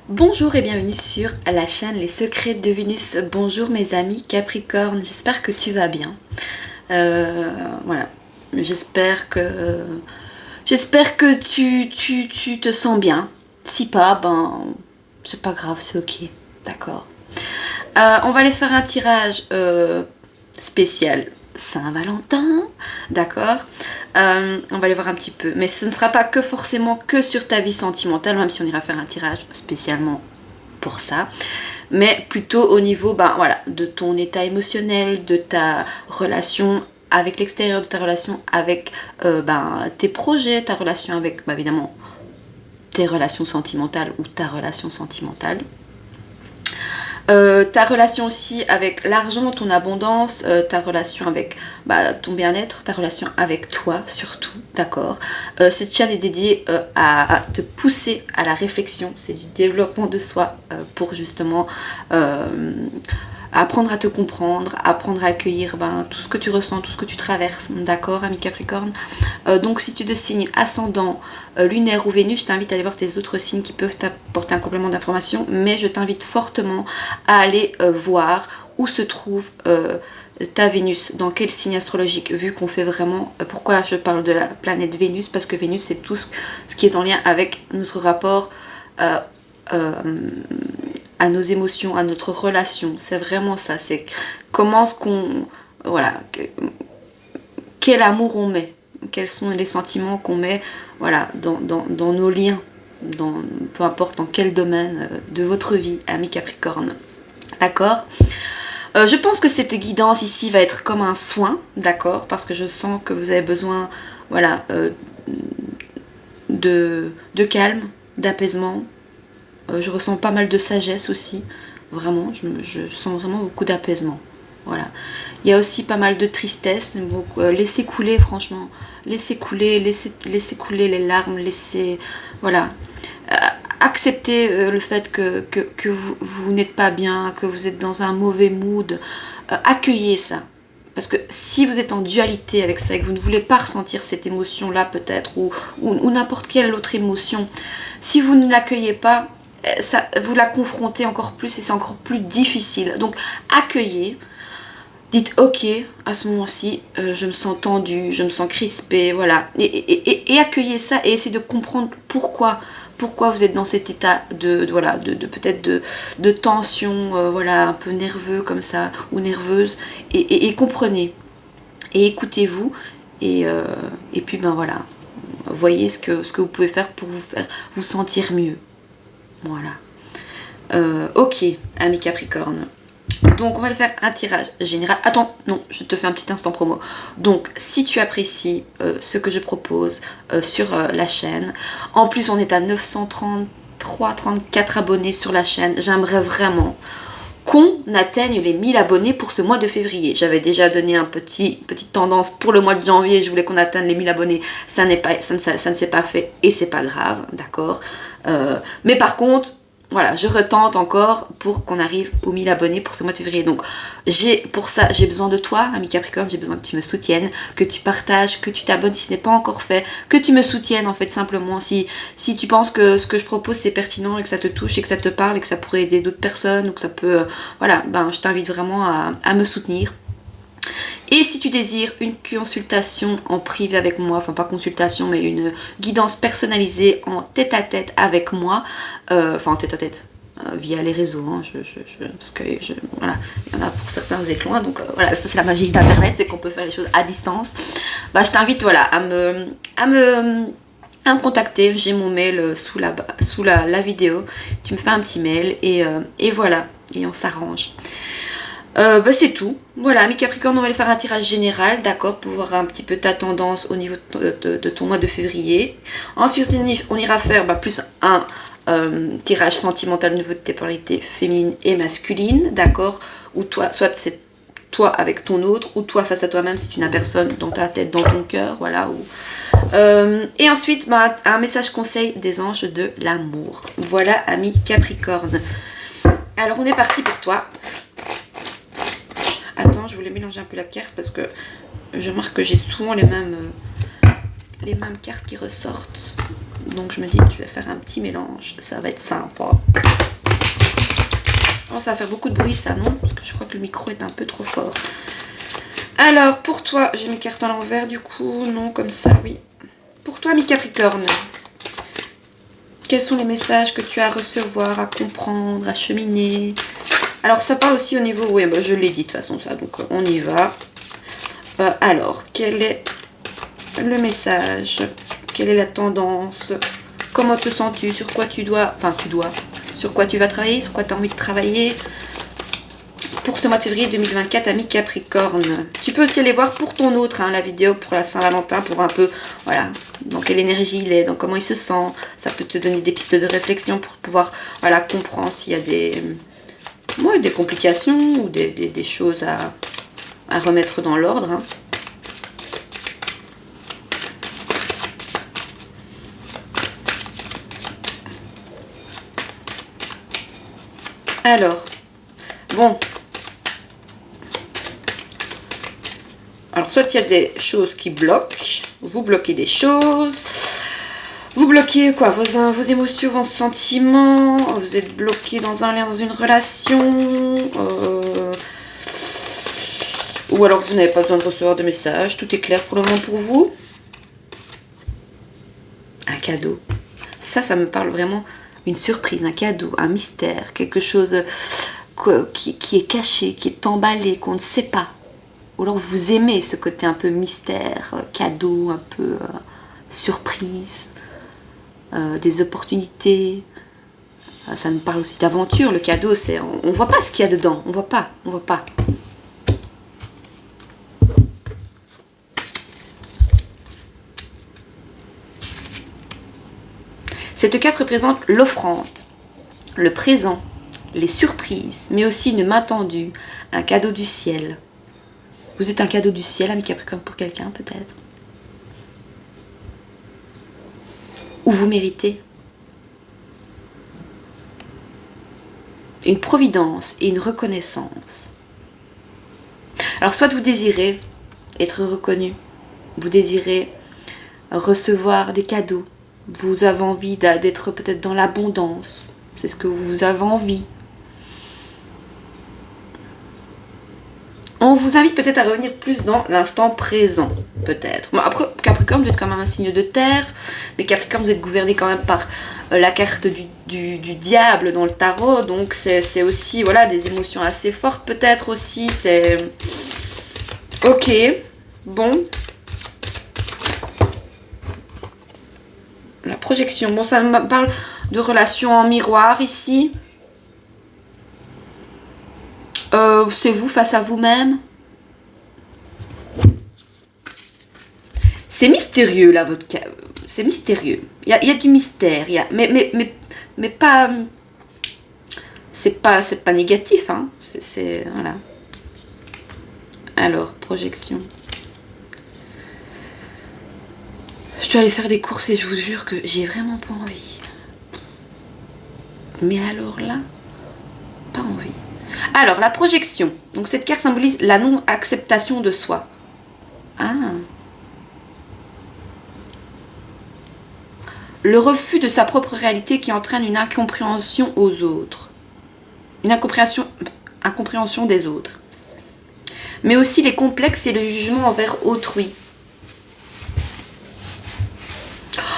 Bonjour et bienvenue sur la chaîne Les Secrets de Vénus. Bonjour mes amis Capricorne, j'espère que tu vas bien. Voilà, j'espère que tu te sens bien. Si pas, ben c'est pas grave, c'est ok, d'accord. On va aller faire un tirage spécial Saint-Valentin, d'accord. On va aller voir un petit peu, mais ce ne sera pas que forcément que sur ta vie sentimentale, même si on ira faire un tirage spécialement pour ça, mais plutôt au niveau ben, voilà, de ton état émotionnel, de ta relation avec l'extérieur, de ta relation avec ben, tes projets, ta relation avec ben, évidemment tes relations sentimentales ou ta relation sentimentale. Ta relation aussi avec l'argent, ton abondance, ta relation avec bah, ton bien-être, ta relation avec toi surtout, d'accord. Cette chaîne est dédiée à te pousser à la réflexion, c'est du développement de soi pour justement apprendre à te comprendre, apprendre à accueillir ben, tout ce que tu ressens, tout ce que tu traverses, d'accord, ami Capricorne. Donc si tu te signes ascendant, lunaire ou Vénus, je t'invite à aller voir tes autres signes qui peuvent t'apporter un complément d'information, mais je t'invite fortement à aller voir où se trouve ta Vénus, dans quel signe astrologique, vu qu'on fait vraiment... pourquoi je parle de la planète Vénus? Parce que Vénus, c'est tout ce qui est en lien avec notre rapport à nos émotions, à notre relation. C'est vraiment ça, c'est comment est-ce qu'on... Voilà, quel amour on met, quels sont les sentiments qu'on met voilà, dans nos liens, peu importe dans quel domaine de votre vie, ami Capricorne. D'accord. Je pense que cette guidance ici va être comme un soin, d'accord, parce que je sens que vous avez besoin, voilà, de calme, d'apaisement. Je ressens pas mal de sagesse aussi, vraiment, je sens vraiment beaucoup d'apaisement. Voilà. Il y a aussi pas mal de tristesse, laissez couler franchement, laissez couler les larmes, laissez, voilà, acceptez le fait que vous n'êtes pas bien, que vous êtes dans un mauvais mood, accueillez ça. Parce que si vous êtes en dualité avec ça et que vous ne voulez pas ressentir cette émotion-là peut-être, ou n'importe quelle autre émotion, si vous ne l'accueillez pas, ça, vous la confrontez encore plus et c'est encore plus difficile. Donc accueillez, dites ok, à ce moment-ci, je me sens tendue, je me sens crispée, voilà. Et accueillez ça et essayez de comprendre pourquoi vous êtes dans cet état voilà, peut-être de tension, voilà, un peu nerveux comme ça, ou nerveuse. Et comprenez. Et écoutez-vous. Et puis ben voilà. Voyez ce que vous pouvez faire pour vous faire vous sentir mieux. Voilà. Ok, ami Capricorne. Donc on va le faire un tirage général. Attends, non, je te fais un petit instant promo. Donc si tu apprécies ce que je propose sur la chaîne, en plus on est à 933-34 abonnés sur la chaîne, j'aimerais vraiment qu'on atteigne les 1000 abonnés pour ce mois de février. J'avais déjà donné petite tendance pour le mois de janvier, je voulais qu'on atteigne les 1000 abonnés, ça ne s'est pas fait et c'est pas grave, d'accord. Mais par contre, voilà, je retente encore pour qu'on arrive aux 1000 abonnés pour ce mois de février. Donc, pour ça, j'ai besoin de toi, ami Capricorne, j'ai besoin que tu me soutiennes, que tu partages, que tu t'abonnes si ce n'est pas encore fait, que tu me soutiennes en fait simplement. Si tu penses que ce que je propose c'est pertinent et que ça te touche et que ça te parle et que ça pourrait aider d'autres personnes ou que ça peut... voilà, ben je t'invite vraiment à me soutenir. Et si tu désires une consultation en privé avec moi, enfin pas consultation mais une guidance personnalisée en tête-à-tête avec moi, enfin en tête-à-tête, via les réseaux, hein, parce que voilà, il y en a pour certains vous êtes loin, donc voilà, ça c'est la magie d'internet, c'est qu'on peut faire les choses à distance. Bah je t'invite voilà, à me contacter, j'ai mon mail sous la vidéo, tu me fais un petit mail et voilà, et on s'arrange. Bah c'est tout. Voilà, mes Capricornes, on va aller faire un tirage général, d'accord, pour voir un petit peu ta tendance au niveau de ton mois de février. Ensuite, on ira faire plus un tirage sentimental au niveau de tes polarités féminines et masculines, d'accord, ou toi, soit c'est toi avec ton autre, ou toi face à toi-même si tu n'as personne dans ta tête, dans ton cœur, voilà. Et ensuite, un message conseil des anges de l'amour. Voilà, ami Capricorne. Alors, on est parti pour toi. Attends, je voulais mélanger un peu la carte parce que je remarque que j'ai souvent les mêmes cartes qui ressortent. Donc je me dis que je vais faire un petit mélange. Ça va être sympa. Oh, ça va faire beaucoup de bruit ça, non? Parce que je crois que le micro est un peu trop fort. Alors, pour toi, j'ai mes cartes à l'envers du coup. Non, comme ça, oui. Pour toi, mi-Capricorne, quels sont les messages que tu as à recevoir, à comprendre, à cheminer? Alors, ça parle aussi au niveau... Oui, bah, je l'ai dit de toute façon, ça. Donc, on y va. Alors, quel est le message? Quelle est la tendance? Comment te sens-tu? Sur quoi tu dois... Enfin, sur quoi tu vas travailler? Sur quoi tu as envie de travailler? Pour ce mois de février 2024 à mi-Capricorne. Tu peux aussi aller voir pour ton autre, hein, la vidéo pour la Saint-Valentin, pour un peu, voilà, dans quelle énergie il est, dans comment il se sent. Ça peut te donner des pistes de réflexion pour pouvoir, voilà, comprendre s'il y a des complications ou des choses à remettre dans l'ordre. Hein. Alors, bon... Alors, soit il y a des choses qui bloquent, vous bloquez des choses, vous bloquez quoi, vos émotions, vos sentiments, vous êtes bloqué dans un lien, dans une relation, ou alors vous n'avez pas besoin de recevoir de messages, tout est clair pour le moment pour vous. Un cadeau, ça me parle vraiment, une surprise, un cadeau, un mystère, quelque chose qui est caché, qui est emballé, qu'on ne sait pas. Ou alors vous aimez ce côté un peu mystère, cadeau, un peu surprise, des opportunités. Ça me parle aussi d'aventure. Le cadeau, c'est on voit pas ce qu'il y a dedans. On voit pas. Cette carte représente l'offrande, le présent, les surprises, mais aussi une main tendue, un cadeau du ciel. Vous êtes un cadeau du ciel, ami Capricorne, pour quelqu'un, peut-être. Ou vous méritez une providence et une reconnaissance. Alors, soit vous désirez être reconnu, vous désirez recevoir des cadeaux, vous avez envie d'être peut-être dans l'abondance, c'est ce que vous avez envie. On vous invite peut-être à revenir plus dans l'instant présent, peut-être. Bon, après, Capricorne, vous êtes quand même un signe de terre, mais Capricorne, vous êtes gouverné quand même par la carte du diable dans le tarot, donc c'est aussi, voilà, des émotions assez fortes, peut-être aussi, c'est... Ok, bon. La projection, bon, ça me parle de relations en miroir, ici. C'est vous face à vous-même. C'est mystérieux là, votre cas. C'est mystérieux. Il y a du mystère. Mais pas. C'est pas négatif, hein. C'est voilà. Alors, projection. Je dois aller faire des courses et je vous jure que j'ai vraiment pas envie. Mais alors là, pas envie. Alors, la projection. Donc, cette carte symbolise la non-acceptation de soi. Ah. Le refus de sa propre réalité qui entraîne une incompréhension aux autres. Une incompréhension des autres. Mais aussi les complexes et le jugement envers autrui.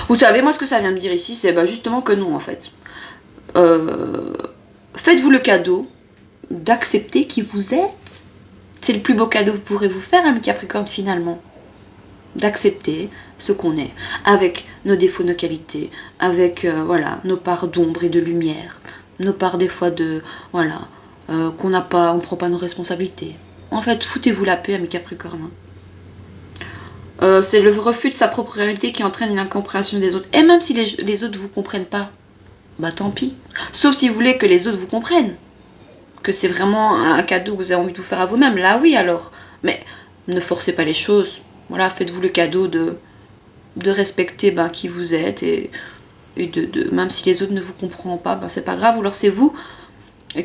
Vous savez, moi, ce que ça vient me dire ici, c'est justement que non, en fait. Faites-vous le cadeau d'accepter qui vous êtes. C'est le plus beau cadeau que vous pourrez vous faire, ami Capricorne, finalement. D'accepter ce qu'on est, avec nos défauts, nos qualités, avec voilà, nos parts d'ombre et de lumière, nos parts des fois de, voilà, qu'on n'a pas, on prend pas nos responsabilités. En fait, foutez-vous la paix, ami Capricorne. C'est le refus de sa propre réalité qui entraîne une incompréhension des autres. Et même si les autres ne vous comprennent pas, bah tant pis. Sauf si vous voulez que les autres vous comprennent. Que c'est vraiment un cadeau que vous avez envie de vous faire à vous-même. Là, oui, alors. Mais ne forcez pas les choses. Voilà, faites-vous le cadeau de respecter qui vous êtes. Et même si les autres ne vous comprennent pas, c'est pas grave. Ou alors c'est vous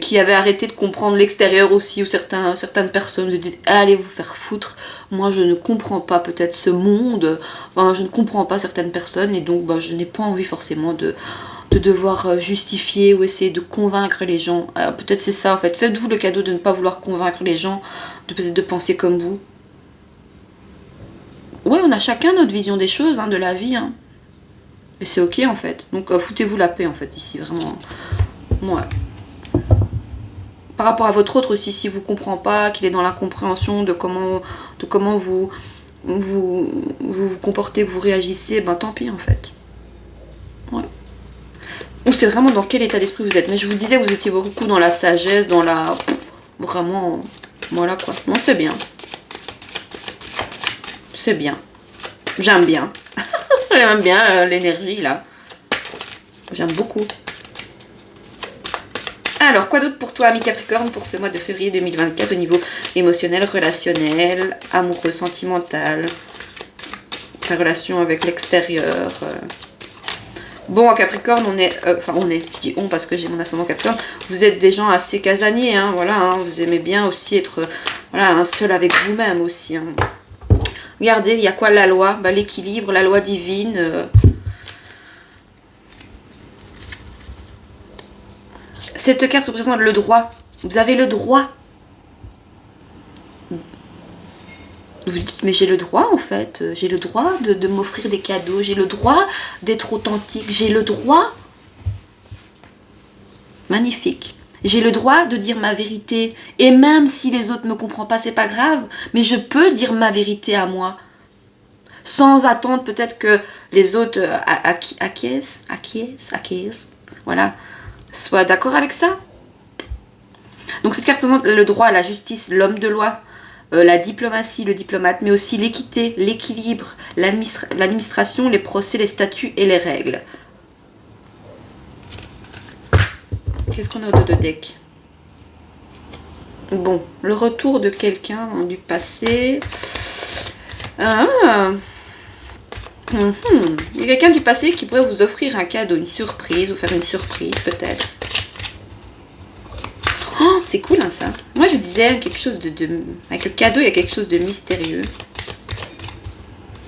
qui avait arrêté de comprendre l'extérieur aussi, ou certaines personnes, je dis allez vous faire foutre, moi je ne comprends pas peut-être ce monde, enfin, je ne comprends pas certaines personnes, et donc bah, je n'ai pas envie forcément de devoir justifier ou essayer de convaincre les gens. Peut-être c'est ça en fait, faites-vous le cadeau de ne pas vouloir convaincre les gens, de peut-être de penser comme vous. Ouais, on a chacun notre vision des choses, hein, de la vie, hein. Et c'est ok en fait, donc foutez-vous la paix en fait ici, vraiment. Ouais. Par rapport à votre autre aussi, s'il ne vous comprend pas, qu'il est dans l'incompréhension de comment vous comportez, vous réagissez, ben tant pis en fait. Ouais. Ou c'est vraiment dans quel état d'esprit vous êtes. Mais je vous disais, vous étiez beaucoup dans la sagesse, dans la... Vraiment... Voilà quoi. Non, c'est bien. C'est bien. J'aime bien. J'aime bien l'énergie là. J'aime beaucoup. Alors, quoi d'autre pour toi, ami Capricorne, pour ce mois de février 2024 au niveau émotionnel, relationnel, amoureux, sentimental, ta relation avec l'extérieur. Bon, en Capricorne, je dis on parce que j'ai mon ascendant Capricorne, vous êtes des gens assez casaniers, hein, voilà, hein, vous aimez bien aussi être, voilà, un seul avec vous-même aussi. Hein. Regardez, il y a quoi la loi? Bah, l'équilibre, la loi divine. Cette carte représente le droit. Vous avez le droit. Vous dites, mais j'ai le droit en fait. J'ai le droit de m'offrir des cadeaux. J'ai le droit d'être authentique. J'ai le droit. Magnifique. J'ai le droit de dire ma vérité. Et même si les autres ne me comprennent pas, c'est pas grave. Mais je peux dire ma vérité à moi. Sans attendre peut-être que les autres acquiescent. Voilà. Soient d'accord avec ça. Donc cette carte représente le droit, la justice, l'homme de loi, la diplomatie, le diplomate, mais aussi l'équité, l'équilibre, l'administration, les procès, les statuts et les règles. Qu'est-ce qu'on a au dos de deck? Bon, le retour de quelqu'un du passé. Il y a quelqu'un du passé qui pourrait vous offrir un cadeau, une surprise, ou faire une surprise peut-être. Oh, c'est cool hein, ça. Moi je disais quelque chose avec le cadeau, il y a quelque chose de mystérieux.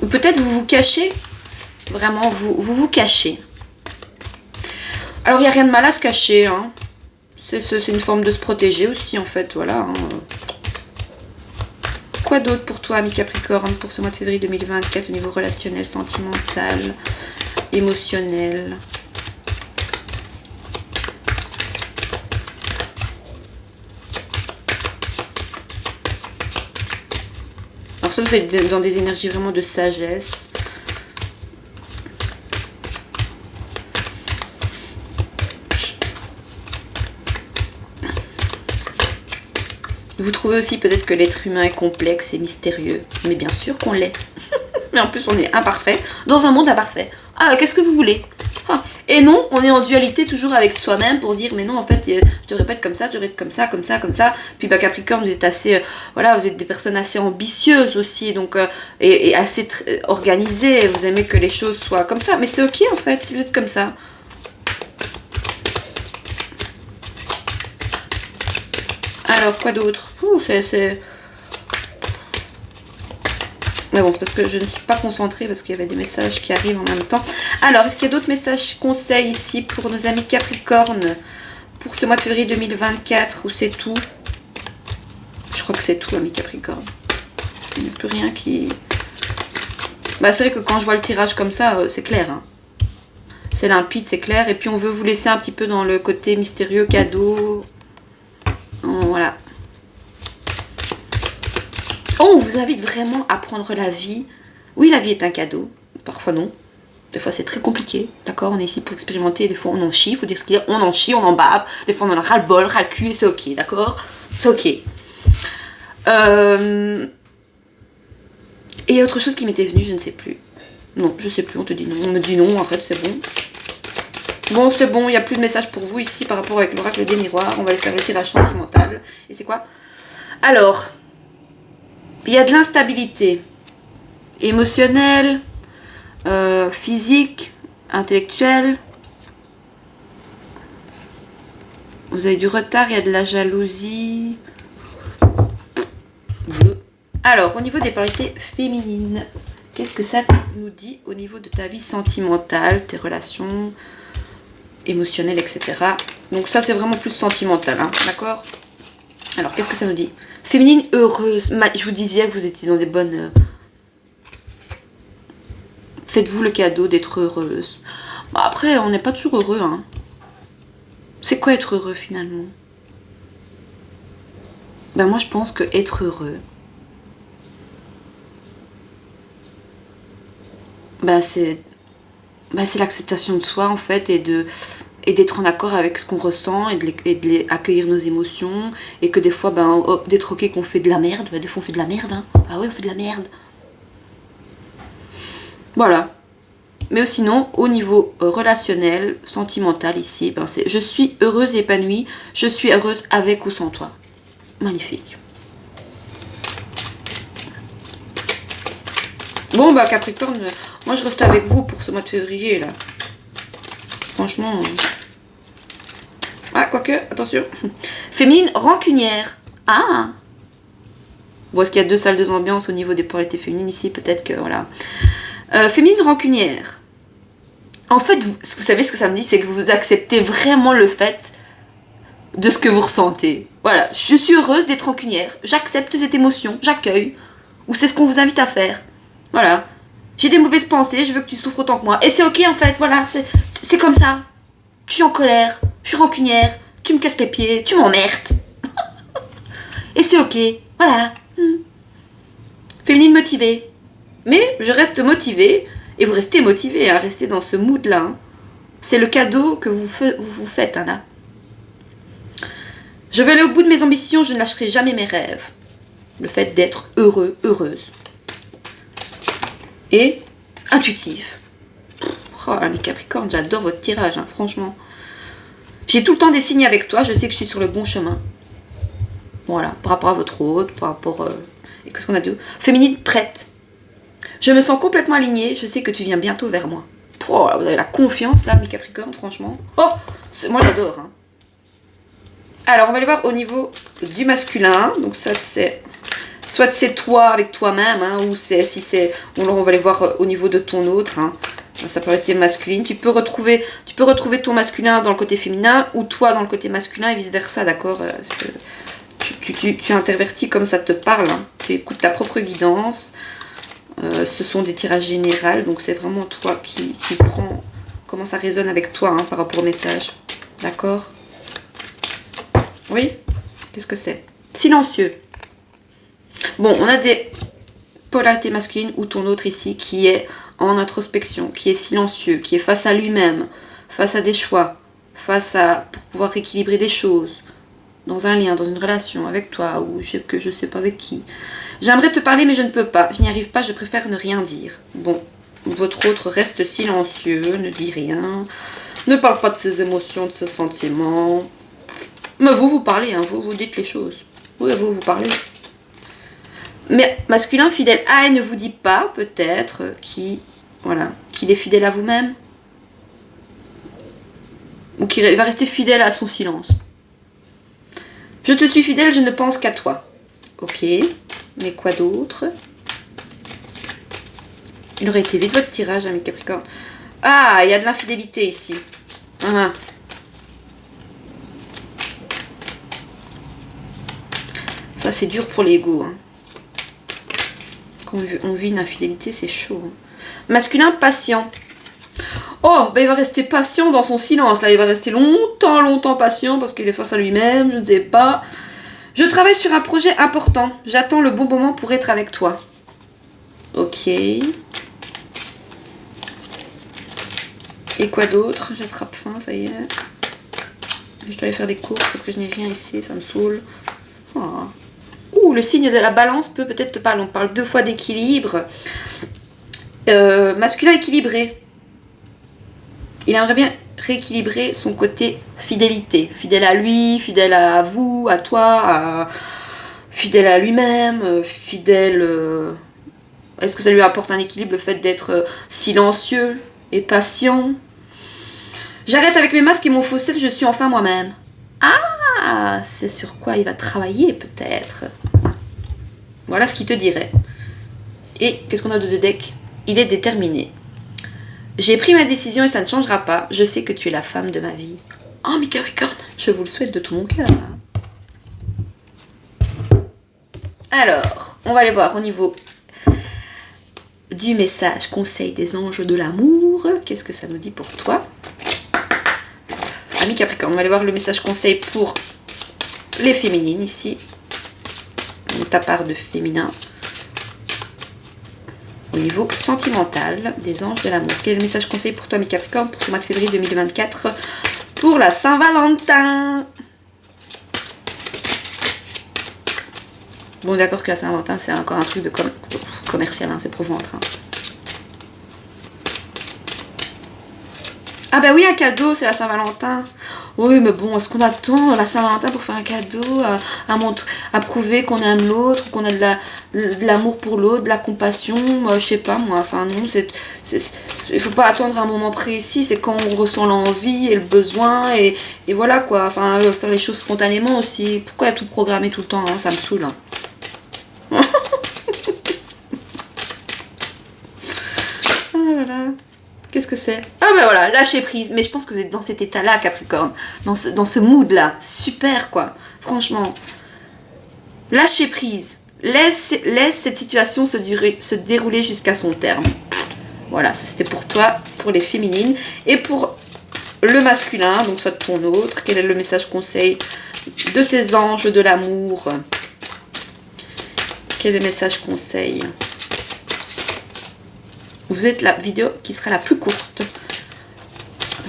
Ou peut-être vous vous cachez. Vraiment, vous cachez. Alors il n'y a rien de mal à se cacher. Hein. C'est une forme de se protéger aussi en fait. Voilà. Hein. Quoi d'autre pour toi, ami Capricorne, pour ce mois de février 2024 au niveau relationnel, sentimental, émotionnel? Alors ça, vous êtes dans des énergies vraiment de sagesse. Vous trouvez aussi peut-être que l'être humain est complexe et mystérieux. Mais bien sûr qu'on l'est. Mais en plus, on est imparfait dans un monde imparfait. Ah, qu'est-ce que vous voulez? Ah. Et non, on est en dualité toujours avec soi-même pour dire, mais non, en fait, je devrais pas être comme ça, je devrais être comme ça, comme ça, comme ça. Puis, bah, Capricorne, vous êtes assez, voilà, vous êtes des personnes assez ambitieuses aussi, donc, et assez organisées. Vous aimez que les choses soient comme ça. Mais c'est ok, en fait, si vous êtes comme ça. Alors, quoi d'autre? C'est... Mais bon, c'est parce que je ne suis pas concentrée, parce qu'il y avait des messages qui arrivent en même temps. Alors, est-ce qu'il y a d'autres messages conseils ici pour nos amis Capricorne pour ce mois de février 2024, ou c'est tout? Je crois que c'est tout, amis Capricorne. Il n'y a plus rien qui... Bah, c'est vrai que quand je vois le tirage comme ça, c'est clair. Hein. C'est limpide, c'est clair. Et puis, on veut vous laisser un petit peu dans le côté mystérieux, cadeau... Voilà. Oh, on vous invite vraiment à prendre la vie. Oui, la vie est un cadeau. Parfois non. Des fois c'est très compliqué. D'accord? On est ici pour expérimenter. Des fois on en chie. Il faut dire ce qu'il y a. On en chie, on en bave. Des fois on en a ras le bol, ras le cul. Et c'est ok. D'accord? C'est ok. Et autre chose qui m'était venue, je ne sais plus. Non, je sais plus. On te dit non. On me dit non. En fait, c'est bon. Bon, c'est bon, il n'y a plus de message pour vous ici par rapport avec l'oracle des miroirs. On va aller faire le tirage sentimental. Et c'est quoi? Alors, il y a de l'instabilité émotionnelle, physique, intellectuelle. Vous avez du retard, il y a de la jalousie. Alors, au niveau des polarités féminines, qu'est-ce que ça nous dit au niveau de ta vie sentimentale, tes relations émotionnelles, etc. Donc ça, c'est vraiment plus sentimental, hein, d'accord? Alors, qu'est-ce que ça nous dit? Féminine heureuse. Je vous disais que vous étiez dans des bonnes... Faites-vous le cadeau d'être heureuse. Bon, après, on n'est pas toujours heureux, hein. C'est quoi être heureux, finalement? Ben moi, je pense que être heureux... c'est l'acceptation de soi, en fait, et d'être en accord avec ce qu'on ressent, et de accueillir nos émotions, et que des fois, d'être ok qu'on fait de la merde. Des fois, on fait de la merde, hein. Ah ouais, on fait de la merde. Voilà. Mais sinon, au niveau relationnel, sentimental, ici, c'est je suis heureuse et épanouie, je suis heureuse avec ou sans toi. Magnifique. Bon, Capricorne, moi je reste avec vous pour ce mois de février, là. Franchement... Ah, quoique, attention. Féminine rancunière. Ah! Bon, est-ce qu'il y a deux salles de ambiance au niveau des polarités féminines ici? Peut-être que, voilà. Féminine rancunière. En fait, vous savez ce que ça me dit? C'est que vous acceptez vraiment le fait de ce que vous ressentez. Voilà, je suis heureuse d'être rancunière. J'accepte cette émotion, j'accueille. Ou c'est ce qu'on vous invite à faire. Voilà. J'ai des mauvaises pensées, je veux que tu souffres autant que moi. Et c'est ok en fait, voilà, c'est comme ça. Je suis en colère, je suis rancunière, tu me casses les pieds, tu m'emmerdes. Et c'est ok, voilà. Féminine motivée. Mais je reste motivée, et vous restez motivée, hein, restez dans ce mood-là. Hein. C'est le cadeau que vous faites, hein, là. Je vais aller au bout de mes ambitions, je ne lâcherai jamais mes rêves. Le fait d'être heureux, heureuse. Et intuitif. Oh, les Capricornes, j'adore votre tirage, hein, franchement. J'ai tout le temps des signes avec toi, je sais que je suis sur le bon chemin. Voilà, par rapport à votre hôte, par rapport... Et qu'est-ce qu'on a de... Féminine prête. Je me sens complètement alignée, je sais que tu viens bientôt vers moi. Oh, vous avez la confiance, là, mes Capricornes, franchement. Oh, moi, j'adore. Hein. Alors, on va aller voir au niveau du masculin. Donc, ça, c'est... Soit c'est toi avec toi-même, hein, ou si c'est... On va aller voir au niveau de ton autre. Hein. Ça peut être masculine. Tu peux retrouver ton masculin dans le côté féminin, ou toi dans le côté masculin, et vice-versa, d'accord? Tu intervertis comme ça te parle. Hein. Tu écoutes ta propre guidance. Ce sont des tirages généraux, donc c'est vraiment toi qui prends comment ça résonne avec toi, hein, par rapport au message. D'accord? Oui? Qu'est-ce que c'est? Silencieux. Bon, on a des polarités masculines ou ton autre ici qui est en introspection, qui est silencieux, qui est face à lui-même, face à des choix, pour pouvoir équilibrer des choses, dans un lien, dans une relation avec toi, ou je sais pas avec qui. J'aimerais te parler mais je ne peux pas, je n'y arrive pas, je préfère ne rien dire. Bon, votre autre reste silencieux, ne dit rien, ne parle pas de ses émotions, de ses sentiments. Mais vous parlez, hein, vous dites les choses. Oui, vous parlez. Mais masculin fidèle, il ne vous dit pas peut-être qu'il est fidèle à vous-même. Ou qu'il va rester fidèle à son silence. Je te suis fidèle, je ne pense qu'à toi. Ok, mais quoi d'autre? Il aurait été vite votre tirage, hein, mes Capricornes. Ah, il y a de l'infidélité ici. Ça, c'est dur pour l'ego. Hein. Quand on vit une infidélité, c'est chaud. Hein. Masculin patient. Oh, il va rester patient dans son silence. Là, il va rester longtemps patient parce qu'il est face à lui-même. Je ne sais pas. Je travaille sur un projet important. J'attends le bon moment pour être avec toi. Ok. Et quoi d'autre? J'attrape faim, ça y est. Je dois aller faire des courses parce que je n'ai rien ici. Ça me saoule. Oh. Ouh, le signe de la balance peut-être te parler. On parle 2 fois d'équilibre. Masculin équilibré. Il aimerait bien rééquilibrer son côté fidélité. Fidèle à lui, fidèle à vous, à toi, fidèle à lui-même, fidèle... Est-ce que ça lui apporte un équilibre, le fait d'être silencieux et patient? J'arrête avec mes masques et mon faux self, je suis enfin moi-même. Ah, c'est sur quoi il va travailler peut-être. Voilà ce qu'il te dirait. Et qu'est-ce qu'on a de deux decks? Il est déterminé. J'ai pris ma décision et ça ne changera pas. Je sais que tu es la femme de ma vie. Oh, mes Capricornes, je vous le souhaite de tout mon cœur. Alors, on va aller voir au niveau du message conseil des anges de l'amour. Qu'est-ce que ça nous dit pour toi? Ami Capricorne, on va aller voir le message conseil pour les féminines ici. Ta part de féminin. Au niveau sentimental des anges de l'amour. Quel est le message conseil pour toi, ami Capricorne, pour ce mois de février 2024 pour la Saint-Valentin? Bon, d'accord que la Saint-Valentin, c'est encore un truc de commercial, hein, c'est pour vendre. Hein. Ah bah oui, un cadeau, c'est la Saint-Valentin. Oui, mais bon, est-ce qu'on attend la Saint-Valentin pour faire un cadeau, à prouver qu'on aime l'autre, qu'on a de l'amour pour l'autre, de la compassion, je sais pas moi, enfin non, il faut pas attendre un moment précis, c'est quand on ressent l'envie et le besoin, et voilà quoi, enfin faire les choses spontanément aussi. Pourquoi tout programmer tout le temps, hein, ça me saoule. Hein. Oh là là. Qu'est-ce que c'est? Ah ben voilà, lâcher prise. Mais je pense que vous êtes dans cet état-là, Capricorne. Dans ce mood-là. Super, quoi. Franchement. Lâcher prise. Laisse cette situation se dérouler jusqu'à son terme. Voilà, ça c'était pour toi, pour les féminines. Et pour le masculin, donc soit ton autre, quel est le message conseil de ces anges de l'amour? Quel est le message conseil? Vous êtes la vidéo qui sera la plus courte,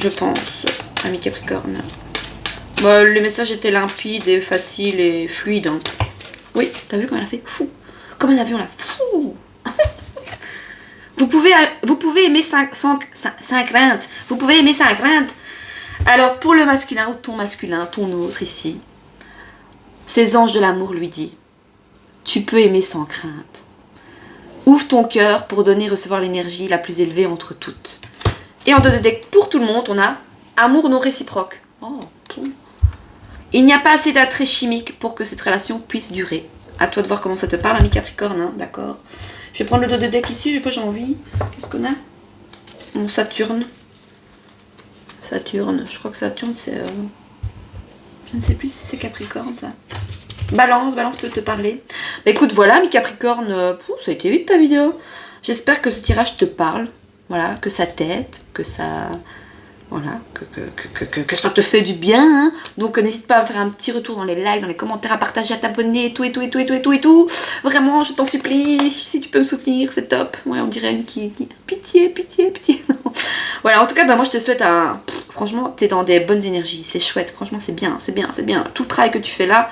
je pense, ami Capricorne. Bon, le message était limpide et facile et fluide. Hein. Oui, t'as vu comment elle a fait? Fou. Comme un avion là. Fou. Vous pouvez aimer sans crainte. Vous pouvez aimer sans crainte. Alors, pour le masculin ou ton masculin, ton autre ici, ces anges de l'amour lui dit, tu peux aimer sans crainte. Ouvre ton cœur pour donner et recevoir l'énergie la plus élevée entre toutes. Et en deux de deck, pour tout le monde, on a amour non réciproque. Oh. Il n'y a pas assez d'attrait chimique pour que cette relation puisse durer. À toi de voir comment ça te parle, ami Capricorne, hein, d'accord? Je vais prendre le dos de deck ici, j'ai envie. Qu'est-ce qu'on a? Mon Saturne. Saturne, je crois que Saturne c'est... Je ne sais plus si c'est Capricorne ça. Balance peut te parler. Bah écoute, voilà, mi Capricorne, ça a été vite ta vidéo. J'espère que ce tirage te parle. Voilà, que ça t'aide, que ça... Voilà, que ça te fait du bien. Hein. Donc n'hésite pas à faire un petit retour dans les likes, dans les commentaires, à partager, à t'abonner, et tout. Vraiment, je t'en supplie, si tu peux me soutenir, c'est top. Ouais, on dirait une qui... Pitié. Voilà, en tout cas, bah, moi je te souhaite un... franchement, t'es dans des bonnes énergies, c'est chouette, franchement c'est bien. Tout le travail que tu fais là,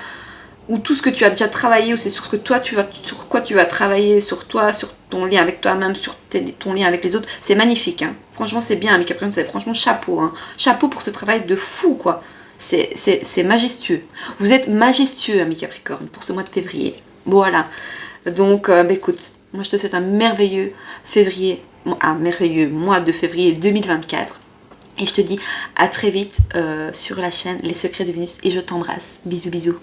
ou tout ce que tu as déjà travaillé, ou c'est sur sur quoi tu vas travailler, sur toi, sur ton lien avec toi-même, sur ton lien avec les autres, c'est magnifique, hein. Franchement c'est bien, ami Capricorne, c'est franchement chapeau, hein. Chapeau pour ce travail de fou, quoi. C'est majestueux. Vous êtes majestueux, ami Capricorne, pour ce mois de février. Voilà. Donc, bah, écoute, moi je te souhaite un merveilleux mois de février 2024. Et je te dis à très vite sur la chaîne Les Secrets de Vénus et je t'embrasse. Bisous.